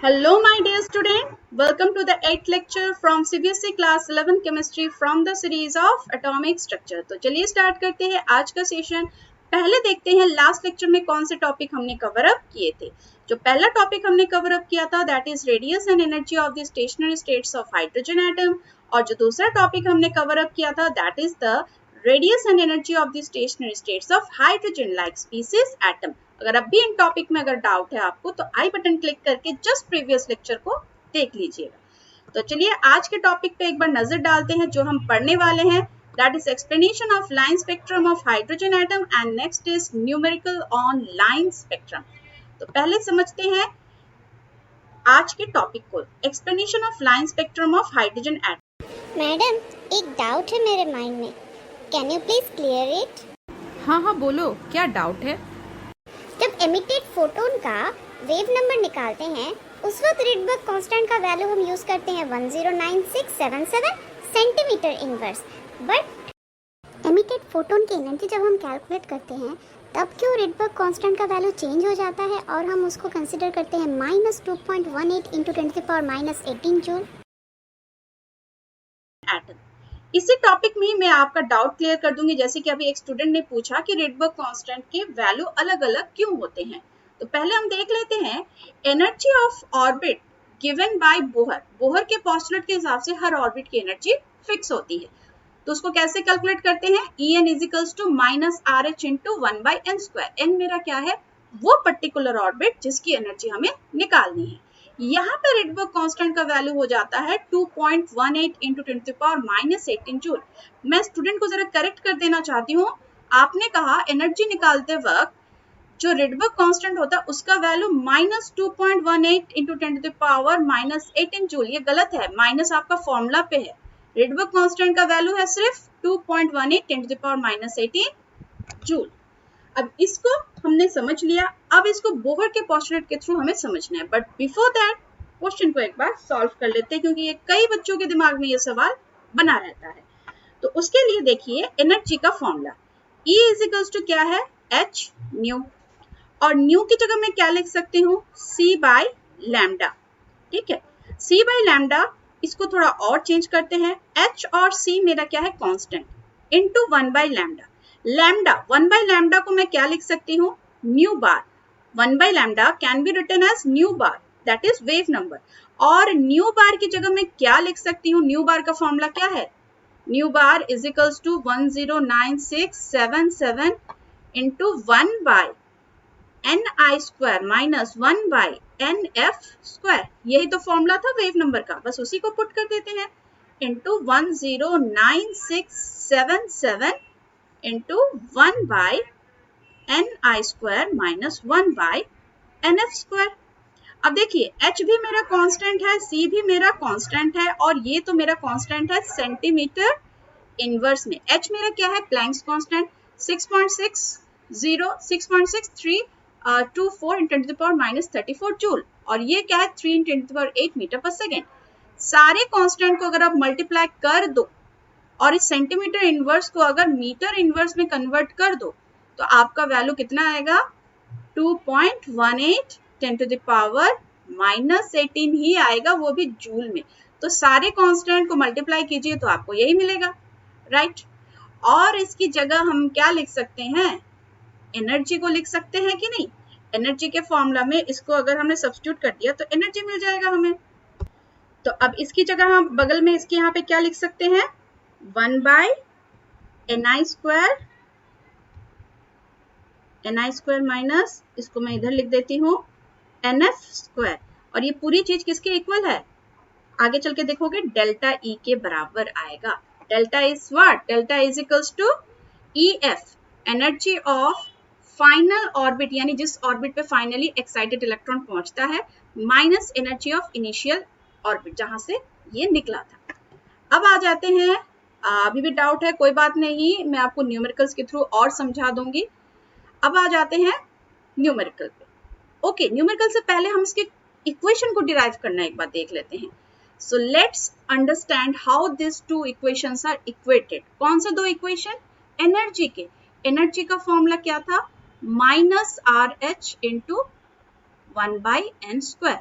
Hello my dear student, welcome to the 8th lecture from CBSE class 11 chemistry from the series of atomic structure। तो चलिए start करते हैं आज का session. पहले देखते हैं लास्ट लेक्चर में कौन से टॉपिक हमने कवर अप किए थे। जो पहला टॉपिक हमने कवर अप किया था that is radius and energy of the stationery states of hydrogen atom, और जो दूसरा टॉपिक हमने कवर अप किया था that is the radius and energy of the stationery states of hydrogen like species atom. अगर अब भी इन टॉपिक में अगर डाउट है आपको तो आई बटन क्लिक करके जस्ट प्रीवियस लेक्चर को देख लीजिएगा। तो चलिए आज के टॉपिक पे एक बार नजर डालते हैं। जो हम पढ़ने वाले हैं that is explanation of line spectrum of hydrogen atom and next is numerical on line spectrum. तो पहले समझते हैं आज के टॉपिक को, explanation of line spectrum of hydrogen atom. Madam, एक डाउट है मेरे माइंड में, can you please clear it? हाँ बोलो, क्या डाउट है? जब एमिटेड फोटोन का वेव नंबर निकालते हैं उस वक्त रिडबर्ग कांस्टेंट का वैल्यू हम यूज करते हैं 109677 centimetre inverse, but emitted photon की एनर्जी जब हम कैलकुलेट करते हैं तब क्यों रिडबर्ग कांस्टेंट का वैल्यू चेंज हो जाता है और हम उसको कंसीडर करते हैं -2.18 इंटू 10⁻18 जूल? एटम। इसी टॉपिक में मैं आपका डाउट क्लियर कर दूंगी। जैसे कि अभी एक स्टूडेंट ने पूछा कि रिडबर्ग कांस्टेंट के वैल्यू अलग अलग क्यों होते हैं, तो पहले हम देख लेते हैं energy of orbit given by Bohr. Bohr के पोस्टुलेट के हिसाब से हर ऑर्बिट की एनर्जी फिक्स होती है, तो उसको कैसे कैलकुलेट करते हैं? En equals to -RH into 1/n²। n मेरा क्या है? वो पर्टिकुलर ऑर्बिट जिसकी एनर्जी हमें निकालनी है। यहाँ पे रिडबर्ग कांस्टेंट का वैल्यू हो जाता है 2.18 इंटू 10⁻18 जूल। मैं स्टूडेंट को जरा करेक्ट कर देना चाहती हूँ। आपने कहा एनर्जी निकालते वक्त जो रिडबर्ग कांस्टेंट होता है उसका वैल्यू -2.18 इंटू 10⁻18 जूल। ये गलत है, माइनस आपका फॉर्मूला पे है। रिडबर्ग कांस्टेंट का वैल्यू है सिर्फ 2.18 10 18 जूल। अब इसको हमने समझ लिया, अब इसको बोहर के पोस्टुलेट के थ्रू हमें समझना है। बट बिफोर दैट क्वेश्चन को एक बार सॉल्व कर लेते हैं, क्योंकि ये कई बच्चों के दिमाग में ये सवाल बना रहता है। तो उसके लिए देखिए एनर्जी का फॉर्मूला E इजिकल्स टू क्या है? H न्यू, और न्यू की जगह मैं क्या लिख सकती हूँ? C by lambda. ठीक है, C बाय लैम्डा। इसको थोड़ा और चेंज करते हैं, H और C मेरा क्या है? Constant, into 1 by lambda. Lambda 1 by lambda को मैं क्या लिख सकती हूँ? Nu bar. 1 by lambda can be written as nu bar, that is wave number. और न्यू बार की जगह मैं क्या लिख सकती हूँ? न्यू बार का फॉर्मूला क्या है? Nu bar is equals to 109677 into 1 by ni² minus 1 by nf²। यही तो फॉर्मूला था वेव नंबर का, बस उसी को पुट कर देते हैं into 109677 into 1 by ni² minus 1 by nf²। अब देखिए h भी मेरा कांस्टेंट है, c भी मेरा कांस्टेंट है, और ये तो मेरा कांस्टेंट है सेंटीमीटर इनवर्स में। h मेरा क्या है? प्लैंक्स कांस्टेंट 6.6324 × 10⁻34 जूल, और ये क्या है? 3 × 10⁸ मीटर पर सेकेंड। सारे कांस्टेंट को अगर आप मल्टीप्लाई कर दो और इस सेंटीमीटर इनवर्स को अगर मीटर इनवर्स में कन्वर्ट कर दो तो आपका वैल्यू कितना आएगा? 2.18 10⁻−18 ही आएगा, वो भी जूल में। तो सारे कांस्टेंट को मल्टीप्लाई कीजिए तो आपको यही मिलेगा, राइट। और इसकी जगह हम क्या लिख सकते हैं? एनर्जी को लिख सकते हैं कि नहीं? एनर्जी के फॉर्मूला में इसको अगर हमने सब्स्टिट्यूट कर दिया तो एनर्जी मिल जाएगा हमें। तो अब इसकी जगह हम बगल में इसके यहाँ पे क्या लिख सकते हैं? 1 बाय ni² माइनस, इसको मैं इधर लिख देती हूँ, nf²। और ये पूरी चीज किसके इक्वल है? आगे चल के देखोगे डेल्टा E के बराबर आएगा। Delta is what? Delta is equals to EF, energy of final orbit, यानी जिस ऑर्बिट पे फाइनली एक्साइटेड इलेक्ट्रॉन पहुंचता है, minus energy of initial orbit जहां से ये निकला था। अब आ जाते हैं, अभी भी डाउट है, कोई बात नहीं, मैं आपको न्यूमेरिकल्स के थ्रू और समझा दूंगी। अब आ जाते हैं न्यूमेरिकल पे। ओके, न्यूमेरिकल से पहले हम इसके इक्वेशन को डिराइव करना एक बार देख लेते हैं। So let's understand how this two equations are equated. कौन से दो इक्वेशन? एनर्जी के। एनर्जी का फॉर्मूला क्या था? -RH into 1/n²।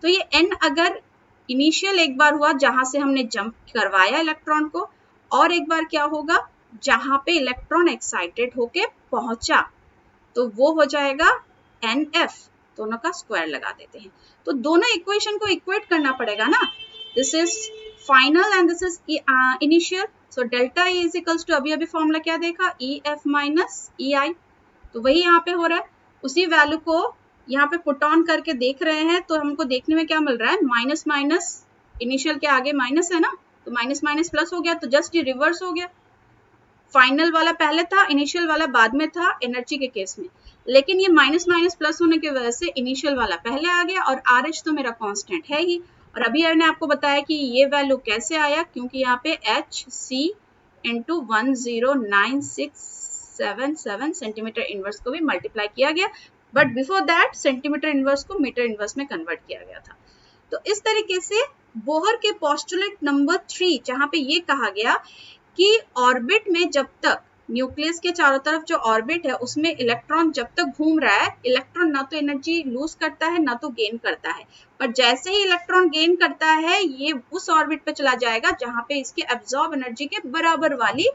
तो ये n अगर इनिशियल एक बार हुआ जहां से हमने जंप करवाया इलेक्ट्रॉन को, और एक बार क्या होगा जहां पे इलेक्ट्रॉन एक्साइटेड होके पहुंचा, तो वो हो जाएगा NF, दोनों का स्क्वायर लगा देते हैं। तो दोनों इक्वेशन को इक्वेट करना पड़ेगा ना, this is final and this is initial. So delta E is equals to, अभी फॉर्मूला क्या देखा, EF माइनस EI, तो वही यहाँ पे हो रहा है। उसी वैल्यू को यहाँ पे पुट ऑन करके देख रहे हैं, तो हमको देखने में क्या मिल रहा है, माइनस माइनस, इनिशियल के आगे माइनस है ना, तो माइनस माइनस प्लस हो गया, तो जस्ट ये रिवर्स हो गया। फाइनल वाला पहले था, इनिशियल वाला बाद में था एनर्जी के केस में, लेकिन ये माइनस माइनस प्लस होने की वजह से इनिशियल वाला पहले आ गया, और RH तो मेरा कांस्टेंट है ही। और अभी मैंने आपको बताया कि ये वैल्यू कैसे आया, क्योंकि यहाँ पे HC इंटू 109,677 सेंटीमीटर इनवर्स को भी मल्टीप्लाई किया गया, but before that centimetre inverse को मीटर इनवर्स में कन्वर्ट किया गया था। तो इस तरीके से बोहर के पोस्टुलेट नंबर 3, जहां पे ये कहा गया कि ऑर्बिट में जब तक न्यूक्लियस के चारों तरफ जो ऑर्बिट है उसमें इलेक्ट्रॉन जब तक घूम रहा है, इलेक्ट्रॉन ना तो एनर्जी लूज करता है ना तो गेन करता है, पर जैसे ही इलेक्ट्रॉन गेन करता है ये उस ऑर्बिट पे चला जाएगा जहां पे इसके एब्जॉर्ब एनर्जी के बराबर वाली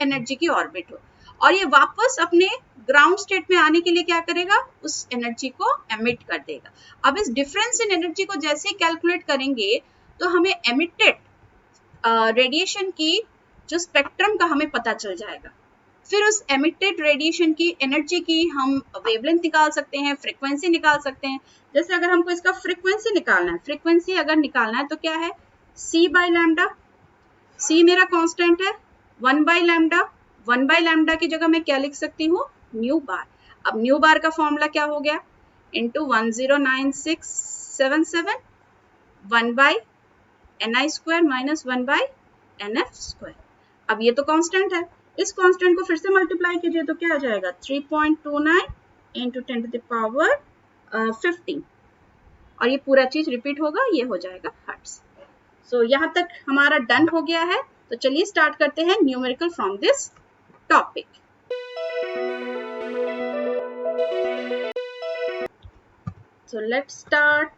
एनर्जी की ऑर्बिट हो, और ये वापस अपने ग्राउंड स्टेट में आने के लिए क्या करेगा, उस एनर्जी को एमिट कर देगा। अब इस डिफरेंस इन एनर्जी को जैसे ही कैलकुलेट करेंगे तो हमें एमिटेड रेडिएशन की जो स्पेक्ट्रम का हमें पता चल जाएगा। फिर उस एमिटेड रेडिएशन की एनर्जी की हम वेवलेंथ निकाल सकते हैं, फ्रीक्वेंसी निकाल सकते हैं। जैसे अगर हमको इसका फ्रीक्वेंसी निकालना है, फ्रीक्वेंसी अगर निकालना है तो क्या है, C बाई लैम्डा, C मेरा कांस्टेंट है, 1 बाई लैम्डा, 1 बाई लैम्डा की जगह मैं क्या लिख सकती हूँ, न्यू बार। अब न्यू बार का फॉर्मूला क्या हो गया, into 109,677 1 by NI square minus 1 by NF square. अब ये तो कांस्टेंट है, इस कांस्टेंट को फिर से मल्टीप्लाई कीजिए तो क्या आ जाएगा, 3.29 इंटू 10 टू द पावर 15, और ये पूरा चीज रिपीट होगा, ये हो जाएगा हर्ट्ज। सो यहाँ तक हमारा डन हो गया है, तो चलिए स्टार्ट करते हैं numerical from this topic. So let's start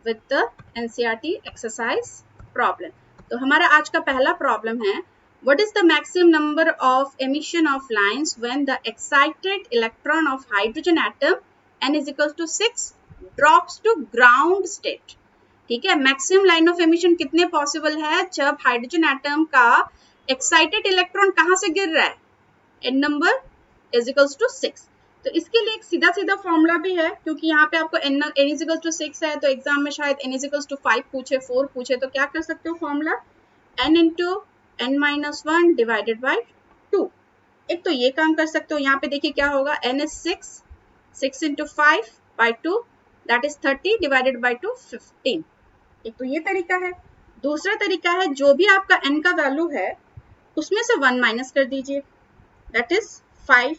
with the NCERT exercise problem. तो हमारा आज का पहला प्रॉब्लम है, what is the maximum number of emission of lines when the excited electron of hydrogen atom n is equals to 6 drops to ground state। ठीक है, maximum line of emission कितने possible है जब हाइड्रोजन एटम का excited electron कहां से गिर रहा है, n number is equals to 6। तो इसके लिए एक सीधा सीधा फॉर्मूला भी है, क्योंकि यहाँ पे आपको n इज इक्वल्स टू 6 है, तो एग्जाम में शायद n इज इक्वल्स टू 5 पूछे, 4 पूछे, तो क्या कर सकते हो formula, n into n minus 1 divided by 2। एक तो ये काम कर सकते हो, यहाँ पे देखिए क्या होगा, n is 6 into 5 by 2 that is 30 divided by 2 15। एक तो ये तरीका है। दूसरा तरीका है, जो भी आपका n का वैल्यू है उसमें से 1 माइनस कर दीजिए, that is 5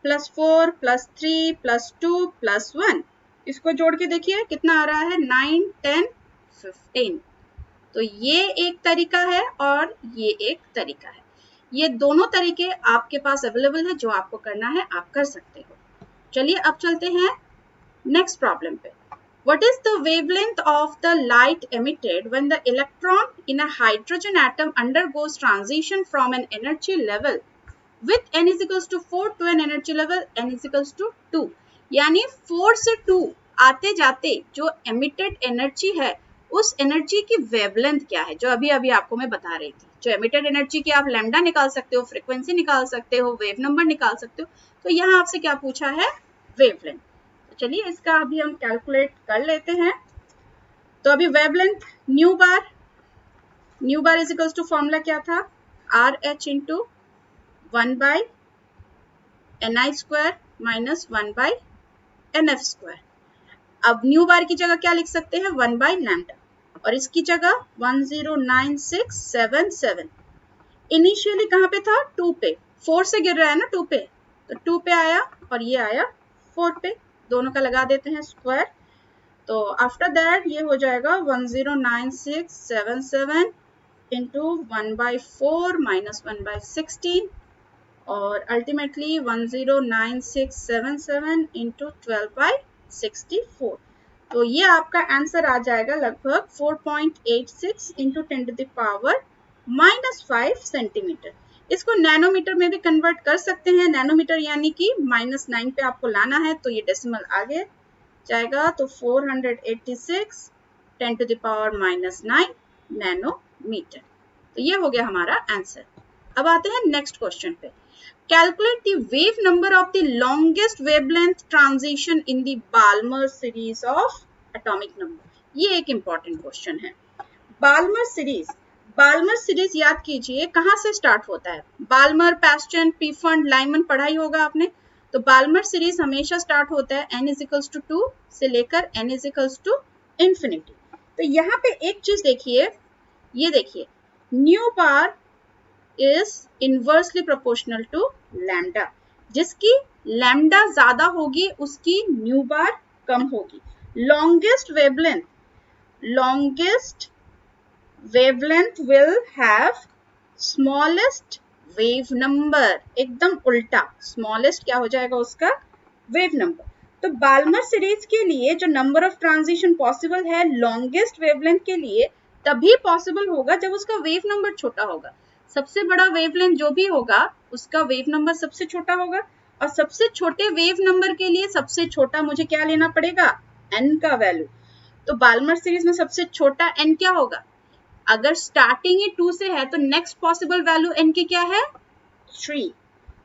plus 4 plus 3 plus 2 plus 1, इसको जोड़ के देखिए कितना आ रहा है, 9 10 15। तो ये एक तरीका है और ये एक तरीका है, ये दोनों तरीके आपके पास अवेलेबल है, जो आपको करना है आप कर सकते हो। चलिए अब चलते हैं नेक्स्ट प्रॉब्लम पे। What is the wavelength of the light emitted when the electron in a hydrogen atom undergoes transition from an energy level with n is equals to 4 to an energy level n is equals to 2। यानी 4 से 2 आते जाते जो emitted energy है उस energy की wavelength क्या है, जो अभी अभी आपको मैं बता रही थी। जो एमिटेड एनर्जी की आप लैम्डा निकाल सकते हो, फ्रीक्वेंसी निकाल सकते हो, वेव नंबर निकाल सकते हो, तो यहाँ आपसे क्या पूछा है, वेवलेंथ। तो चलिए इसका अभी हम कैलकुलेट कर लेते हैं। तो अभी wavelength nu bar is equals to formula क्या था, RH into 1 by NI square minus 1 by NF square. अब न्यू बार की जगह क्या लिख सकते हैं, 1 बाई लैम्डा, और इसकी जगह 109,677। इनिशियली कहाँ पे था, 2 पे, 4 से गिर रहा है ना 2 पे, तो 2 पे आया और ये आया 4 पे, दोनों का लगा देते हैं स्क्वायर। तो आफ्टर दैट ये हो जाएगा 109,677 इंटू 1 बाई 4 माइनस 1 बाई 16, और अल्टीमेटली 109,677 इंटू 12 बाई 64। तो ये आपका आंसर आ जाएगा लगभग 4.86 इंटू 10⁻⁻5 सेंटीमीटर। इसको नैनोमीटर में भी कन्वर्ट कर सकते हैं, नैनोमीटर यानी कि -9 पे आपको लाना है, तो ये डेसिमल आगे जाएगा, तो 486 10⁻⁻9 नैनोमीटर। तो ये हो गया हमारा आंसर। अब आते हैं नेक्स्ट क्वेश्चन पे। Calculate the wave number of the longest wavelength transition in the Balmer series of atomic number. ये एक इंपॉर्टेंट क्वेश्चन है। बाल्मर सीरीज याद कीजिए कहां से स्टार्ट होता है। बाल्मर, पैस्टन, पीफंड, लाइमन पढ़ाई होगा आपने। तो बाल्मर सीरीज हमेशा स्टार्ट होता है n=2 से लेकर n=∞। तो यहाँ पे एक चीज देखिए, ये देखिए nu bar is inversely proportional to lambda. जिसकी लैम्डा ज्यादा होगी उसकी न्यू बार कम होगी। Longest wavelength will have smallest wave number। एकदम उल्टा, smallest क्या हो जाएगा उसका wave number। तो बाल्मर सीरीज के लिए जो नंबर ऑफ ट्रांजिशन पॉसिबल है लॉन्गेस्ट वेवलेंथ के लिए तभी पॉसिबल होगा जब उसका वेव नंबर छोटा होगा। सबसे बड़ा वेवलेंथ जो भी होगा उसका वेव नंबर सबसे छोटा होगा, और सबसे छोटे वेव नंबर के लिए सबसे छोटा मुझे क्या लेना पड़ेगा, n का वैल्यू। तो बाल्मर सीरीज में सबसे छोटा n क्या होगा, अगर स्टार्टिंग ही 2 से है तो नेक्स्ट पॉसिबल वैल्यू n की क्या है, 3।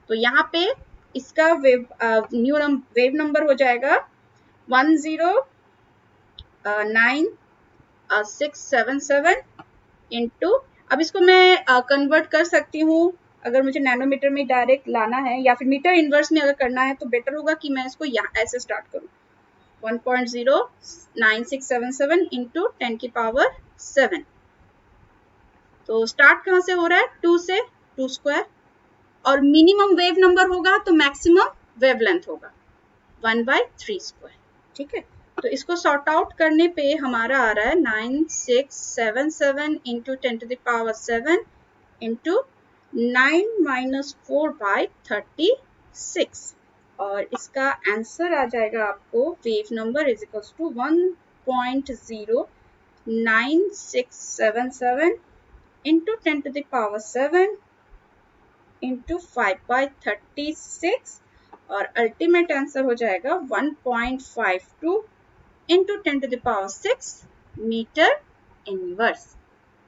तो यहाँ पे इसका वेव नंबर हो जाएगा 109677 इंटू, अब इसको मैं कन्वर्ट कर सकती हूँ अगर मुझे नैनोमीटर में डायरेक्ट लाना है, या फिर मीटर इनवर्स में अगर करना है तो बेटर होगा कि मैं इसको यहाँ ऐसे स्टार्ट करूँ, 1.09677 इंटू 10⁻⁷। तो स्टार्ट कहाँ से हो रहा है, 2 से, 2 स्क्वायर, और मिनिमम वेव नंबर होगा तो मैक्सिमम वेवलेंथ होगा 1/3 स्क्वायर। ठीक है, तो इसको सॉर्ट आउट करने पे हमारा आ रहा है 9677 इंटू 10⁻⁷ इंटू 9 - 4/36, और इसका आंसर आ जाएगा आपको वेव नंबर = 1.09677 इंटू 10⁻⁷ इंटू 5/36, और अल्टीमेट आंसर हो जाएगा 1.52 इंटू 10⁻⁶ मीटर इनवर्स।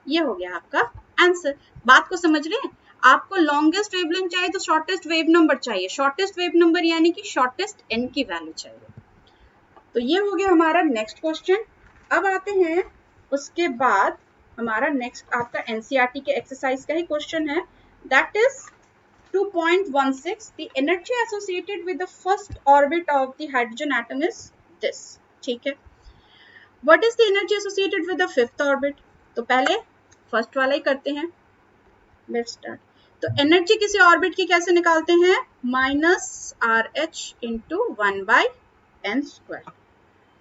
ये हो गया आपका आंसर। बात को समझ रहे हैं। आपको लॉन्गेस्ट वेवलेंथ चाहिए तो शॉर्टेस्ट वेव नंबर चाहिए, शॉर्टेस्ट वेव नंबर यानी कि शॉर्टेस्ट n की वैल्यू चाहिए। तो ये हो गया हमारा नेक्स्ट क्वेश्चन। अब आते हैं उसके बाद हमारा नेक्स्ट आपका एनसीईआरटी के एक्सरसाइज का ही क्वेश्चन है, that is 2.16 the energy associated with the first orbit of the hydrogen atom is this। ठीक है, what is the energy associated with the fifth orbit? तो पहले फर्स्ट वाला ही करते हैं, let's start। तो एनर्जी किसी ऑर्बिट की कैसे निकालते हैं, -RH इंटू 1/n²।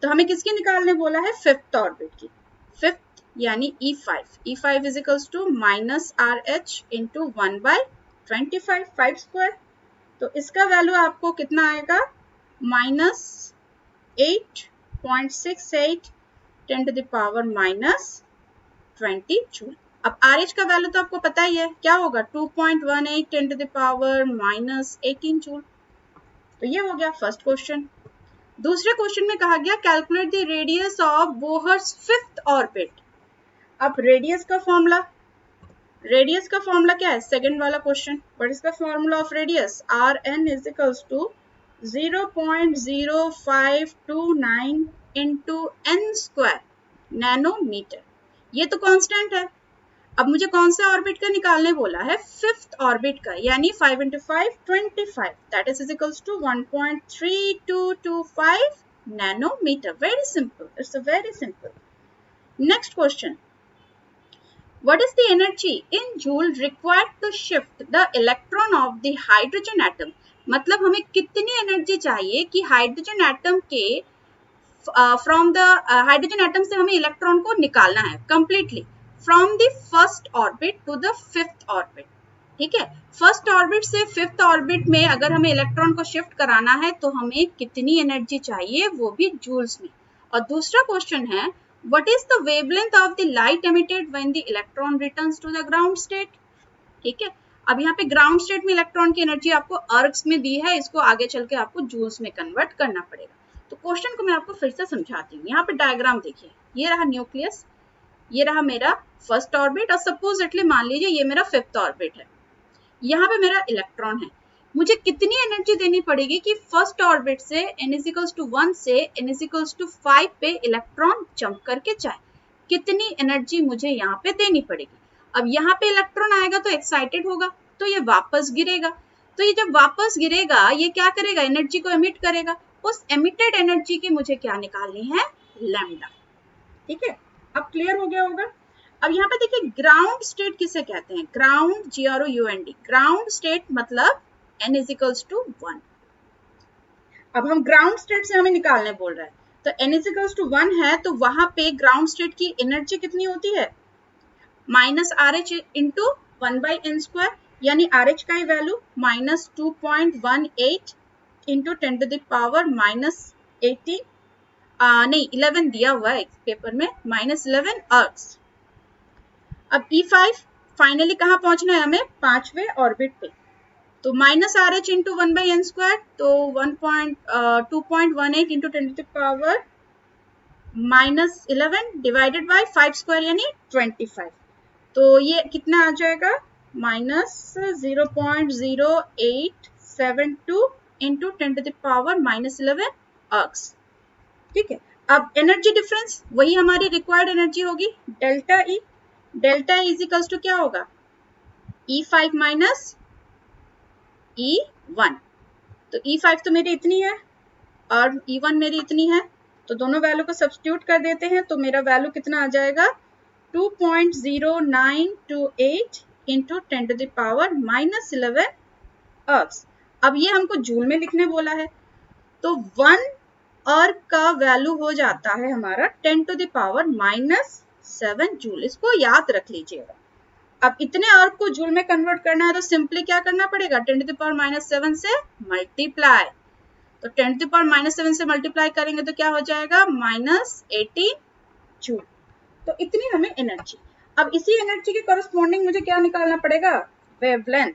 तो हमें किसकी निकालने बोला है, फिफ्थ ऑर्बिट की। फिफ्थ यानी E5 = -RH इंटू 1/25 5²। तो इसका वैल्यू आपको कितना आएगा, -8.68 10⁻⁻20 जूल। अब RH का वैल्यू तो आपको पता ही है, क्या होगा, 2.18 10⁻⁻18 जूल। तो ये हो गया फर्स्ट क्वेश्चन। दूसरे क्वेश्चन में कहा गया calculate the radius of Bohr's fifth orbit. अब रेडियस का फॉर्मूला क्या है, सेकंड वाला question. What is the formula of radius, Rn = 0.0529 into n² nanometre. ये तो कांस्टेंट है। अब मुझे कौन सा ऑर्बिट का निकालने बोला है, फिफ्थ ऑर्बिट का, यानी 5 × 5 25, that is = 1.3225 nanometre. Very simple, it's a very simple. Next question, what is the energy in joule required to shift the electron of the hydrogen atom। मतलब हमें कितनी एनर्जी चाहिए कि हाइड्रोजन एटम के from the hydrogen atom से हमें electron को निकालना है completely from the first orbit to the fifth orbit. ठीक है, फर्स्ट ऑर्बिट से फिफ्थ ऑर्बिट में अगर हमें इलेक्ट्रॉन को शिफ्ट कराना है तो हमें कितनी एनर्जी चाहिए, वो भी जूल्स में। और दूसरा क्वेश्चन है what is the wavelength of the light emitted when the electron returns to the ground state. ठीक है, अब यहाँ पे ग्राउंड स्टेट में इलेक्ट्रॉन की एनर्जी आपको अर्ग्स में दी है, इसको आगे चल के आपको जूल्स में कन्वर्ट करना पड़ेगा। तो क्वेश्चन को मैं आपको फिर से समझाती हूँ। यहाँ पे डायग्राम देखिए, ये रहा न्यूक्लियस, ये रहा मेरा फर्स्ट ऑर्बिट और सपोजिटली मान लीजिए ये मेरा फिफ्थ ऑर्बिट है। यहाँ पे मेरा इलेक्ट्रॉन है, मुझे कितनी एनर्जी देनी पड़ेगी कि फर्स्ट ऑर्बिट से n=1 से n=5 पे इलेक्ट्रॉन जंप करके जाए, कितनी एनर्जी मुझे यहाँ पे देनी पड़ेगी। अब यहाँ पे इलेक्ट्रॉन आएगा तो एक्साइटेड होगा, तो ये वापस गिरेगा, तो ये जब वापस गिरेगा ये क्या करेगा, एनर्जी को एमिट करेगा। उस एमिटेड एनर्जी की मुझे क्या निकालनी है, लैम्डा। ठीक है, अब क्लियर हो गया होगा। अब यहाँ पे देखिए ग्राउंड स्टेट किसे कहते हैं, ग्राउंड, GROUND, ग्राउंड स्टेट मतलब n=1। अब हम ग्राउंड स्टेट से हमें निकालने बोल रहा है, तो n=1 है तो वहां पे ग्राउंड स्टेट की एनर्जी कितनी होती है, -RH इंटू 1/n², यानी RH का ही वैल्यू -2.18 इंटू 10⁻⁻18 नहीं 11 दिया हुआ है पेपर में, -11 अर्ग्स। अब E5 फाइनली कहाँ पहुंचना है हमें, 5वें ऑर्बिट पे, तो -RH इंटू 1/n², तो 2.18 इंटू 10⁻11 डिवाइडेड बाय 5² यानी 25, तो ये कितना आ जाएगा, -0.0872 इंटू 10⁻⁻11 अर्ग्स। ठीक है, अब एनर्जी डिफरेंस वही हमारी रिक्वायर्ड एनर्जी होगी, delta E. Delta E equals to क्या होगा, E5 माइनस E1। तो E5 तो मेरी इतनी है और E1 मेरी इतनी है, तो दोनों वैल्यू को सब्स्टिट्यूट कर देते हैं, तो मेरा वैल्यू कितना आ जाएगा, 2.0928 इंटू 10⁻⁻11 अर्ग्स। अब ये हमको जूल में लिखने बोला है, तो 1 अर्ग का वैल्यू हो जाता है हमारा 10⁻⁻7 जूल, इसको याद रख लीजिएगा। अब इतने अर्ग को जूल में कन्वर्ट करना है तो सिंपली क्या करना पड़ेगा, 10⁻⁻7 से मल्टीप्लाई, तो 10⁻⁻7 से मल्टीप्लाई करेंगे तो क्या हो जाएगा, -18 जूल। तो इतनी हमें एनर्जी। अब इसी एनर्जी के कॉरस्पॉन्डिंग मुझे क्या निकालना पड़ेगा, वेवलेंथ।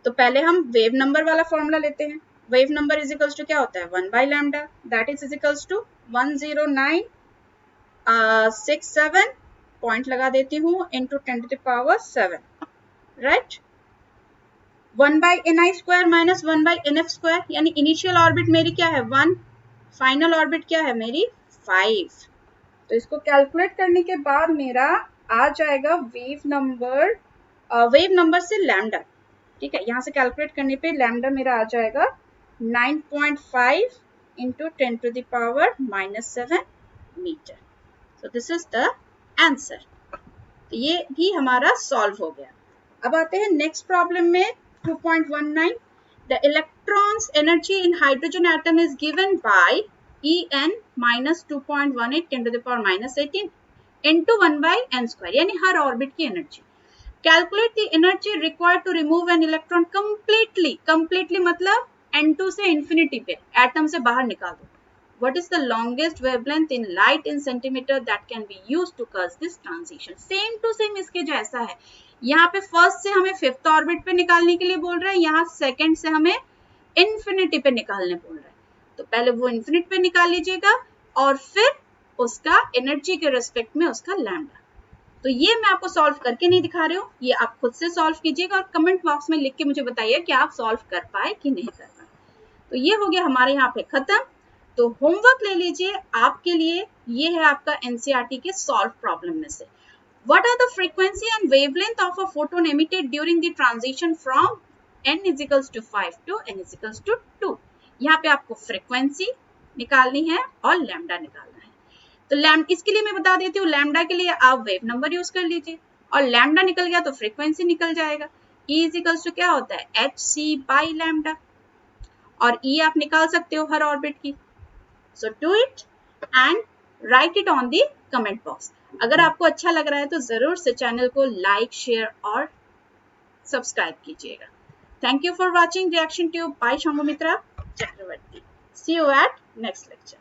तो पहले हम वेव नंबर वाला फॉर्मूला लेते हैं। Wave number is equals to क्या होता है, 1/λ, that is equals to 10967 point लगा देती हूँ into 10⁻7, right. 1/ni² minus 1/nf², यानी इनिशियल ऑर्बिट मेरी क्या है 1, फाइनल ऑर्बिट क्या है मेरी 5। तो इसको कैलकुलेट करने के बाद मेरा आ जाएगा वेव नंबर से लैम्डा। ठीक है, यहाँ से कैलकुलेट करने पे लैम्डा मेरा आ जाएगा 9.5 इंटू 10⁻⁻7 मीटर। तो दिस इज द आंसर। तो ये भी हमारा सॉल्व हो गया। अब आते हैं नेक्स्ट प्रॉब्लम में 2.19। The electron's energy in hydrogen atom is given by En -2.18 10⁻⁻18 into 1/n², यानी हर ऑर्बिट की एनर्जी। Calculate the energy required to remove an electron completely मतलब n2 से इंफिनिटी पे एटम से बाहर निकाल दो। What is the longest wavelength in light in centimetre that can be used to cause this transition. Same to same इसके जैसा है। यहाँ पे फर्स्ट से हमें फिफ्थ ऑर्बिट पे निकालने के लिए बोल रहे हैं, यहाँ सेकंड से हमें इंफिनिटी पे निकालने बोल रहे हैं। तो पहले वो इंफिनिट पे निकाल लीजिएगा और फिर उसका एनर्जी के रेस्पेक्ट में उसका लैम्डा। तो ये मैं आपको सॉल्व करके नहीं दिखा रही हूँ, ये आप खुद से सॉल्व कीजिएगा और कमेंट बॉक्स में लिख के मुझे बताइए कि आप सॉल्व कर पाए कि नहीं कर पाए। तो ये हो गया हमारे यहाँ पे खत्म। तो होमवर्क ले लीजिए आपके लिए, ये है आपका NCERT के सॉल्व प्रॉब्लम में से। What are the frequency and wavelength of a photon emitted during the transition from n=5 to n=2? यहाँ पे आपको फ्रीक्वेंसी निकालनी है और लैम्डा निकालना है। तो इसके लिए मैं बता देती हूँ, लैम्डा के लिए आप वेव नंबर यूज कर लीजिए और लैम्डा निकल गया तो फ्रीक्वेंसी निकल जाएगा। E = क्या होता है hc/λ, और E आप निकाल सकते हो हर ऑर्बिट की। So do it and right it on the comment box. अगर आपको अच्छा लग रहा है तो जरूर से चैनल को लाइक, शेयर और सब्सक्राइब कीजिएगा। Thank you for watching reaction tube by Shambhumitra Chakraborty. See you at next lecture.